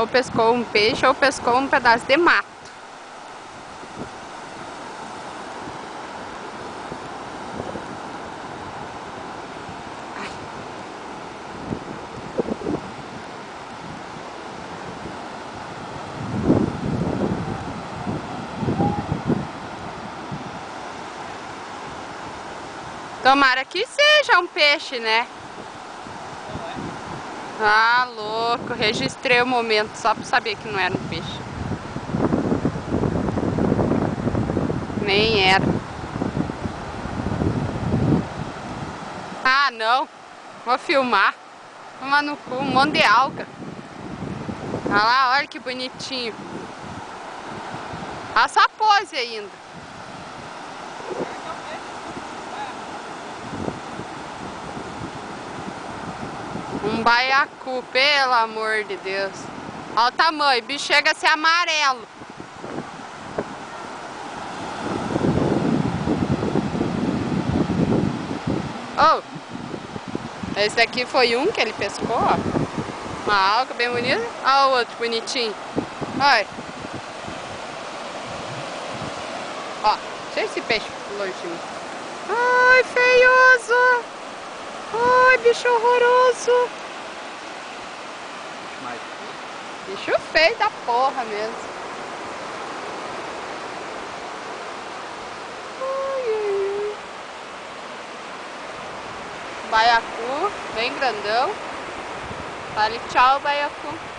Ou pescou um peixe ou pescou um pedaço de mato. Tomara que seja um peixe, né? Ah, louco. Registrei o momento só pra saber que não era um peixe. Nem era. Ah, não. Vou filmar. Toma no cu, um monte de alga. Olha lá, olha que bonitinho. Olha essa pose ainda. Um baiacu, pelo amor de Deus. Olha o tamanho, o bicho chega a ser amarelo. Oh, esse daqui foi um que ele pescou, ó. Uma alga bem bonita. Olha o outro bonitinho. Olha. Ó, deixa esse peixe longinho. Ai, feioso. Ai, bicho horroroso. Bicho feio da porra mesmo. Ai, ai, ai. Baiacu, bem grandão. Fale tchau, baiacu.